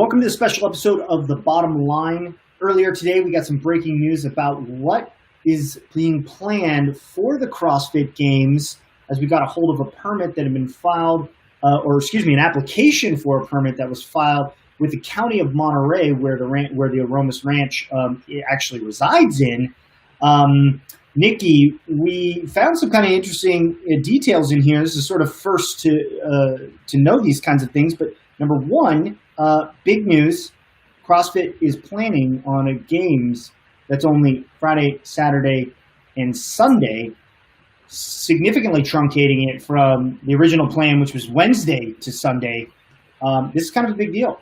Welcome to the special episode of The Bottom Line. Earlier today, we got some breaking news about what is being planned for the CrossFit Games, as we got a hold of a permit that had been filed, an application for a permit that was filed with the county of Monterey, where the Aromas Ranch actually resides in. Niki, we found some kind of interesting details in here. This is sort of first to know these kinds of things, but number one, big news, CrossFit is planning on a games that's only Friday, Saturday, and Sunday, significantly truncating it from the original plan, which was Wednesday to Sunday. This is kind of a big deal.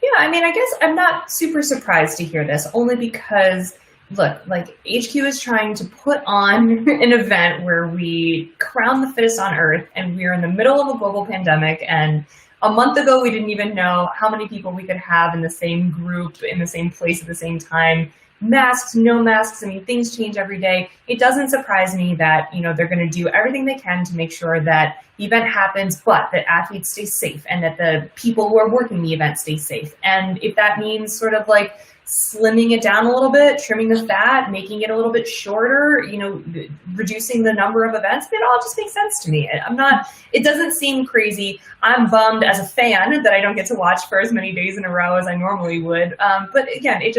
Yeah, I mean, I guess I'm not super surprised to hear this, only because, look, like HQ is trying to put on an event where we crown the fittest on earth, and we're in the middle of a global pandemic, and a month ago, we didn't even know how many people we could have in the same group, in the same place at the same time. Masks, no masks, I mean, things change every day. It doesn't surprise me that, they're going to do everything they can to make sure that the event happens, but that athletes stay safe and that the people who are working the event stay safe. And if that means sort of like slimming it down a little bit, trimming the fat, making it a little bit shorter, reducing the number of events, it all just makes sense to me. It doesn't seem crazy. I'm bummed as a fan that I don't get to watch for as many days in a row as I normally would. But again, it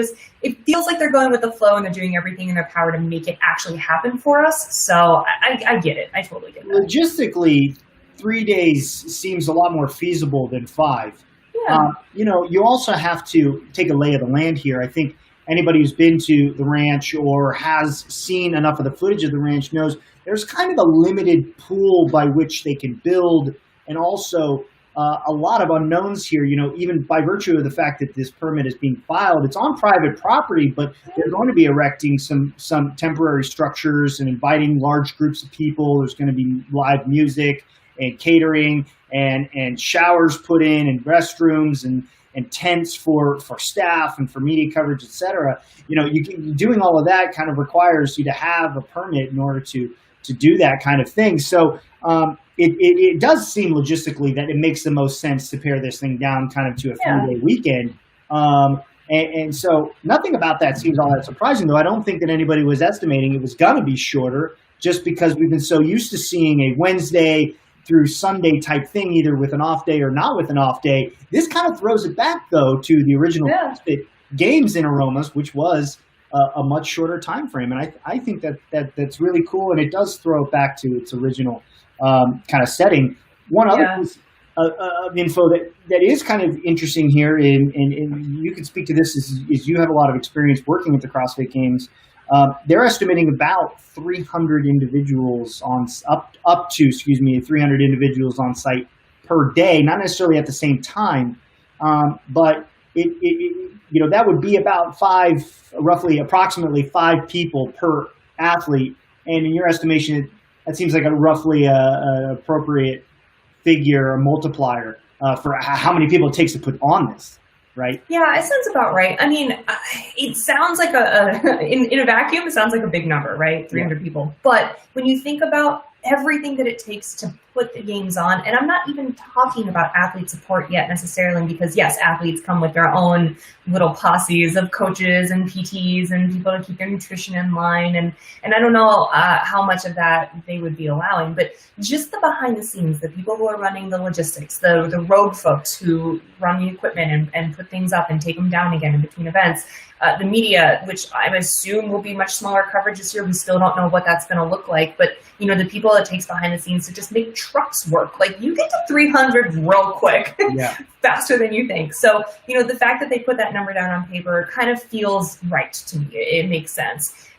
feels like they're going with the flow and they're doing everything in their power to make it actually happen for us. So I get it. I totally get it. Logistically, 3 days seems a lot more feasible than 5. Yeah. You also have to take a lay of the land here. I think anybody who's been to the ranch or has seen enough of the footage of the ranch knows there's kind of a limited pool by which they can build, and also a lot of unknowns here. Even by virtue of the fact that this permit is being filed, it's on private property, but they're going to be erecting some temporary structures and inviting large groups of people. There's going to be live music and catering and showers put in and restrooms and tents for staff and for media coverage, et cetera. Doing all of that kind of requires you to have a permit in order to do that kind of thing. So it does seem logistically that it makes the most sense to pare this thing down kind of to a 3-day weekend. And so nothing about that seems all that surprising, though. I don't think that anybody was estimating it was going to be shorter, just because we've been so used to seeing a Wednesday through Sunday type thing, either with an off day or not with an off day. This kind of throws it back, though, to the original CrossFit Games in Aromas, which was a much shorter time frame. And I think that's really cool, and it does throw it back to its original kind of setting. One other piece of info that is kind of interesting here, and you can speak to this, is you have a lot of experience working at the CrossFit Games. They're estimating about 300 individuals up to 300 individuals on site per day, not necessarily at the same time, but that would be about approximately 5 people per athlete. And in your estimation, that seems like a roughly appropriate figure, a multiplier for how many people it takes to put on this. Right? Yeah, it sounds about right. I mean, it sounds like in a vacuum, it sounds like a big number, right? 300 people. But when you think about everything that it takes to put the games on, and I'm not even talking about athlete support yet necessarily, because yes, athletes come with their own little posses of coaches and PTs and people to keep their nutrition in line, and I don't know how much of that they would be allowing, but just the behind the scenes, the people who are running the logistics, the rogue folks who run the equipment and put things up and take them down again in between events, the media, which I assume will be much smaller coverage this year. We still don't know what that's going to look like, but the people it takes behind the scenes to just make trucks work. Like, you get to 300 real quick, faster than you think. So, the fact that they put that number down on paper kind of feels right to me. It makes sense.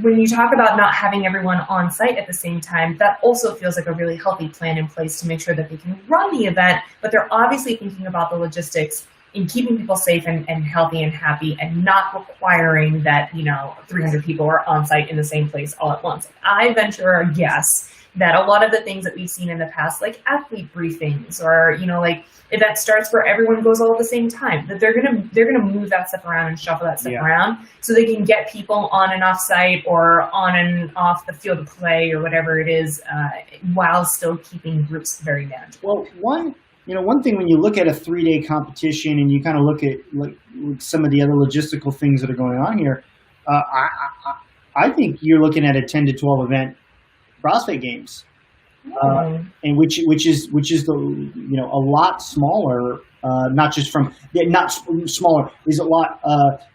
When you talk about not having everyone on site at the same time, that also feels like a really healthy plan in place to make sure that they can run the event, but they're obviously thinking about the logistics in keeping people safe and healthy and happy, and not requiring that 300 people are on site in the same place all at once. I venture a guess that a lot of the things that we've seen in the past, like athlete briefings or like event starts where everyone goes all at the same time, that they're gonna move that stuff around and shuffle that stuff around so they can get people on and off site or on and off the field of play or whatever it is, while still keeping groups very manageable. Well, one thing when you look at a 3-day competition and you kind of look at like some of the other logistical things that are going on here, I think you're looking at a 10 to 12 event CrossFit Games, and which is the a lot smaller. Not just from not smaller, is a lot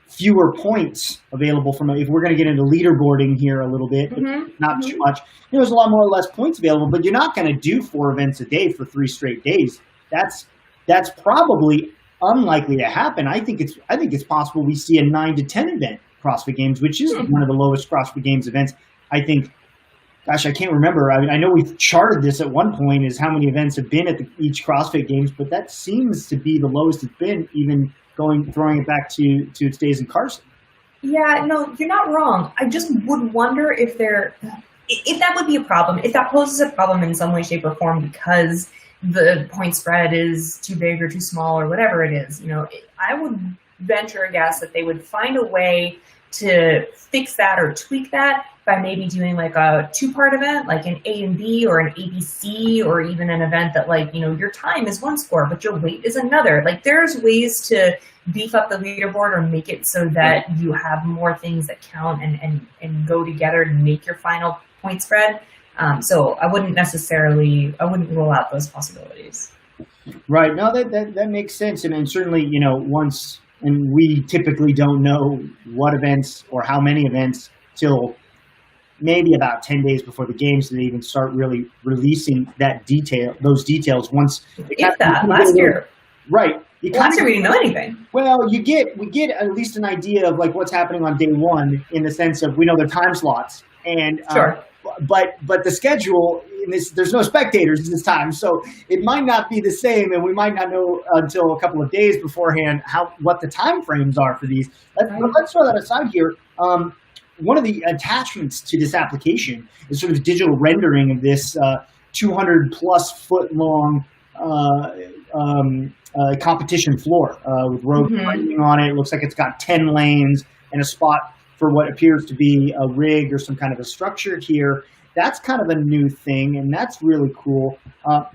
fewer points available from. If we're going to get into leaderboarding here a little bit, but not too much. There's a lot more or less points available, but you're not going to do 4 events a day for 3 straight days. That's probably unlikely to happen. I think it's possible we see a 9 to 10 event CrossFit Games, which is one of the lowest CrossFit Games events. I think. Gosh, I can't remember. I know we've charted this at one point as how many events have been at each CrossFit Games, but that seems to be the lowest it's been, even throwing it back to its days in Carson. Yeah, no, you're not wrong. I just would wonder if that would be a problem, if that poses a problem in some way, shape, or form because the point spread is too big or too small or whatever it is. I would venture a guess that they would find a way to fix that or tweak that by maybe doing like a 2-part event, like an A and B or an ABC, or even an event that your time is one score, but your weight is another. Like there's ways to beef up the leaderboard or make it so that you have more things that count and go together to make your final point spread. So I wouldn't rule out those possibilities. Right. No, that makes sense. And certainly, and we typically don't know what events or how many events till maybe about 10 days before the games that they even start really releasing those details once. Last year. Right. Last year we didn't know anything. Well, we get at least an idea of like what's happening on day one in the sense of we know their time slots and sure. But the schedule there's no spectators this time, so it might not be the same, and we might not know until a couple of days beforehand what the time frames are for these. Let's throw that aside here. One of the attachments to this application is sort of digital rendering of this 200 plus foot long competition floor with road lighting on it. It looks like it's got 10 lanes and a spot for what appears to be a rig or some kind of a structure here. That's kind of a new thing, and that's really cool.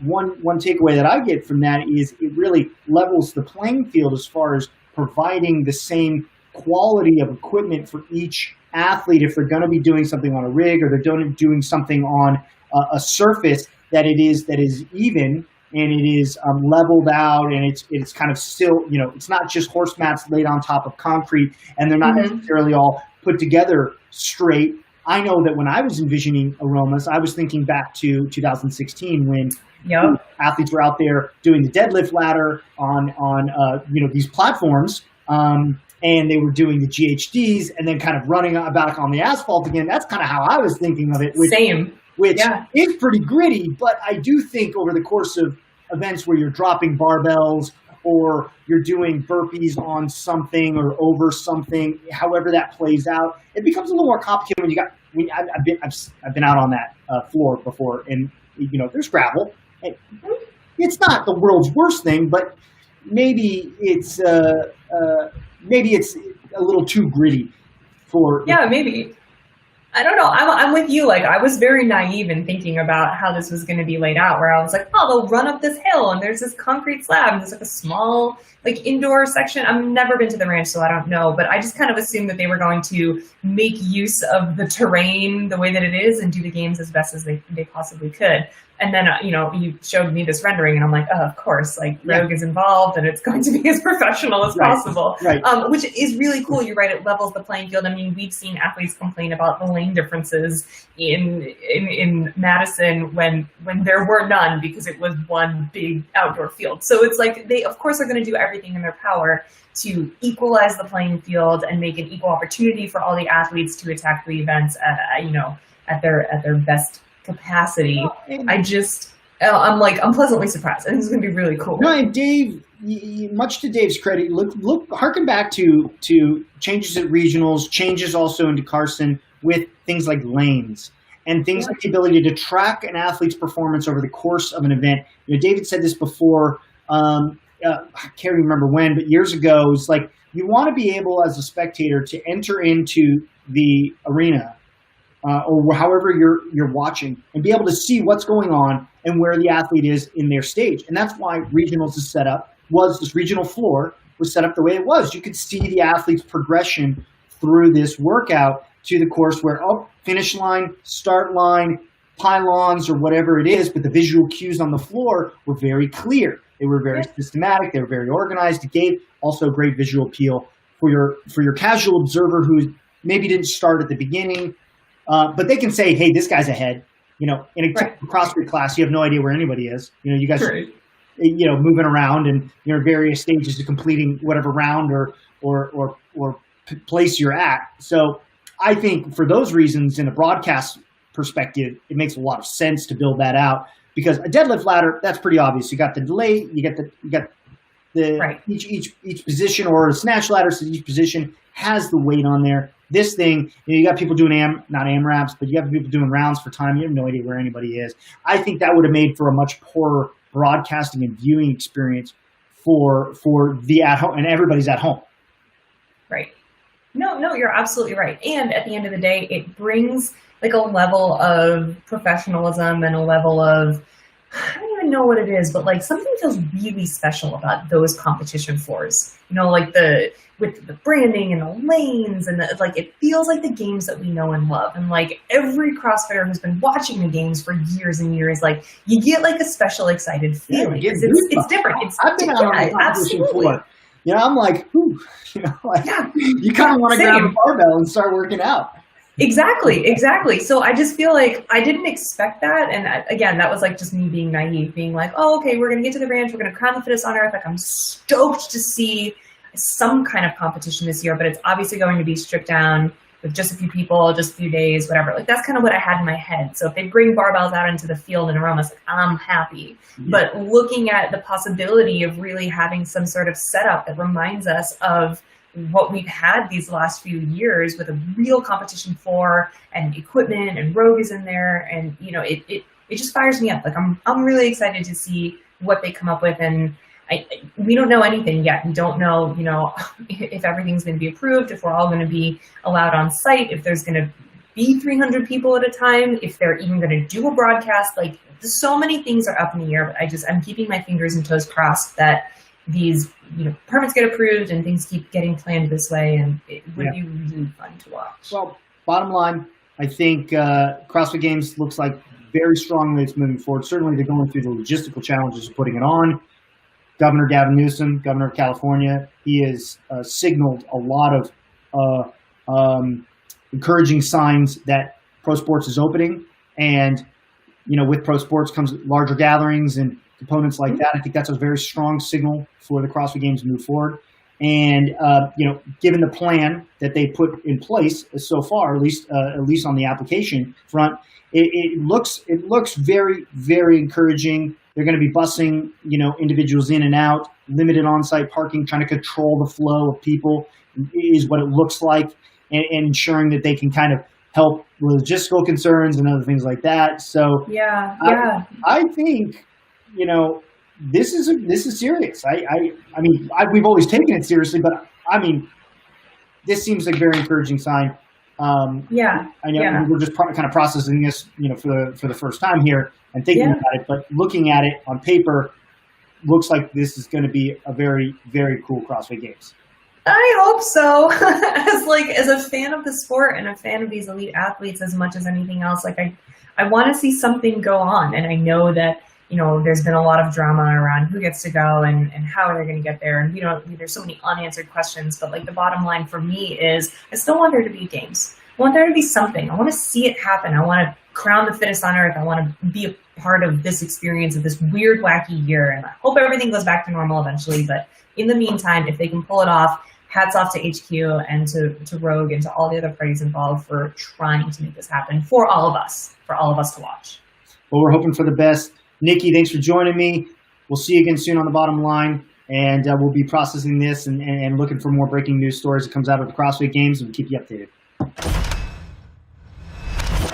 One takeaway that I get from that is it really levels the playing field as far as providing the same quality of equipment for each athlete if they're going to be doing something on a rig or they're doing something on a surface that is even and it is leveled out and it's kind of still, it's not just horse mats laid on top of concrete and they're not necessarily all put together straight. I know that when I was envisioning aromas, I was thinking back to 2016 when athletes were out there doing the deadlift ladder on these platforms, and they were doing the GHDs and then kind of running back on the asphalt again. That's kind of how I was thinking of it. Which is pretty gritty, but I do think over the course of events where you're dropping barbells or you're doing burpees on something or over something, however that plays out, it becomes a little more complicated I've been out on that floor before, and there's gravel. It's not the world's worst thing, but maybe it's a little too gritty for. Yeah, maybe. I don't know. I'm with you. Like, I was very naive in thinking about how this was going to be laid out, where I was like, oh, they'll run up this hill and there's this concrete slab and there's like a small indoor section. I've never been to the ranch, so I don't know, but I just kind of assumed that they were going to make use of the terrain the way that it is and do the games as best as they possibly could. And then, you showed me this rendering and I'm like, oh, of course, Rogue is involved and it's going to be as professional as possible, which is really cool. You're right. It levels the playing field. I mean, we've seen athletes complain about the lane differences in Madison when there were none because it was one big outdoor field. So it's like, they of course are going to do everything in their power to equalize the playing field and make an equal opportunity for all the athletes to attack the events, at their best capacity. I'm pleasantly surprised. I think it's going to be really cool. No, and Dave, much to Dave's credit, harken back to changes at regionals, changes also into Carson with things like lanes and things like the ability to track an athlete's performance over the course of an event. David said this before. I can't remember when, but years ago, it's like you want to be able as a spectator to enter into the arena or however you're watching, and be able to see what's going on and where the athlete is in their stage. And that's why regionals is set up. This regional floor was set up the way it was. You could see the athlete's progression through this workout to the course where, finish line, start line, pylons, or whatever it is, but the visual cues on the floor were very clear. They were very systematic. They were very organized. It gave also great visual appeal for your casual observer who maybe didn't start at the beginning, but they can say, hey, this guy's ahead. In a CrossFit class, you have no idea where anybody is. You guys moving around and various stages of completing whatever round or place you're at. So I think for those reasons, in a broadcast perspective, it makes a lot of sense to build that out, because a deadlift ladder, that's pretty obvious. You got the delay, you got the each position, or a snatch ladder, so each position has the weight on there. This thing, you got people doing not AMRAPs, but you have people doing rounds for time. You have no idea where anybody is. I think that would have made for a much poorer broadcasting and viewing experience for the at home, and everybody's at home. Right. No, you're absolutely right. And at the end of the day, it brings like a level of professionalism and a level of, I don't even know what it is, but like something feels really special about those competition floors. With the branding and the lanes and it feels like the games that we know and love. And like every CrossFitter who's been watching the games for years and years, like you get like a special excited feeling. Yeah, it's different. I've been out on the competition floor. I'm like, ooh, you kind of want to grab a barbell and start working out. Exactly. So I just feel like I didn't expect that. And again, that was like just me being naive, being like, oh, okay, we're going to get to the ranch. We're going to crown the fittest on earth. Like I'm stoked to see some kind of competition this year, but it's obviously going to be stripped down with just a few people, just a few days, whatever. Like that's kind of what I had in my head. So if they bring barbells out into the field in aromas, like I'm happy. Yeah. But looking at the possibility of really having some sort of setup that reminds us of what we've had these last few years with a real competition floor and equipment, and Rogue is in there, and it just fires me up. Like I'm really excited to see what they come up with, and we don't know anything yet. We don't know, if everything's going to be approved, if we're all going to be allowed on site, if there's going to be 300 people at a time, if they're even going to do a broadcast. Like so many things are up in the air, but I'm keeping my fingers and toes crossed that these, permits get approved and things keep getting planned this way, and it would be really fun to watch. Well, bottom line, I think CrossFit Games looks like very strongly it's moving forward. Certainly they're going through the logistical challenges of putting it on. Governor Gavin Newsom, Governor of California, he has signaled a lot of encouraging signs that pro sports is opening. And, with pro sports comes larger gatherings and components like that. I think that's a very strong signal for the CrossFit Games to move forward. And, given the plan that they put in place so far, at least on the application front, it looks very, very encouraging. They're going to be busing, individuals in and out, limited on-site parking, trying to control the flow of people is what it looks like, and ensuring that they can kind of help with logistical concerns and other things like that. So I think, this is serious. I mean, we've always taken it seriously, but I mean, this seems like a very encouraging sign. I know we're just kind of processing this, for the first time here and thinking about it, but looking at it on paper, looks like this is going to be a very, very cool CrossFit Games. I hope so. as a fan of the sport and a fan of these elite athletes as much as anything else, like I want to see something go on, and I know that there's been a lot of drama around who gets to go and how they're going to get there, and there's so many unanswered questions. But like the bottom line for me is, I still want there to be games. I want there to be something. I want to see it happen. I want to crown the fittest on earth. I want to be a part of this experience of this weird, wacky year, and I hope everything goes back to normal eventually. But in the meantime, if they can pull it off, hats off to HQ and to Rogue and to all the other parties involved for trying to make this happen for all of us to watch. Well, we're hoping for the best. Niki, thanks for joining me. We'll see you again soon on the bottom line, and we'll be processing this and looking for more breaking news stories that comes out of the CrossFit Games, and we'll keep you updated.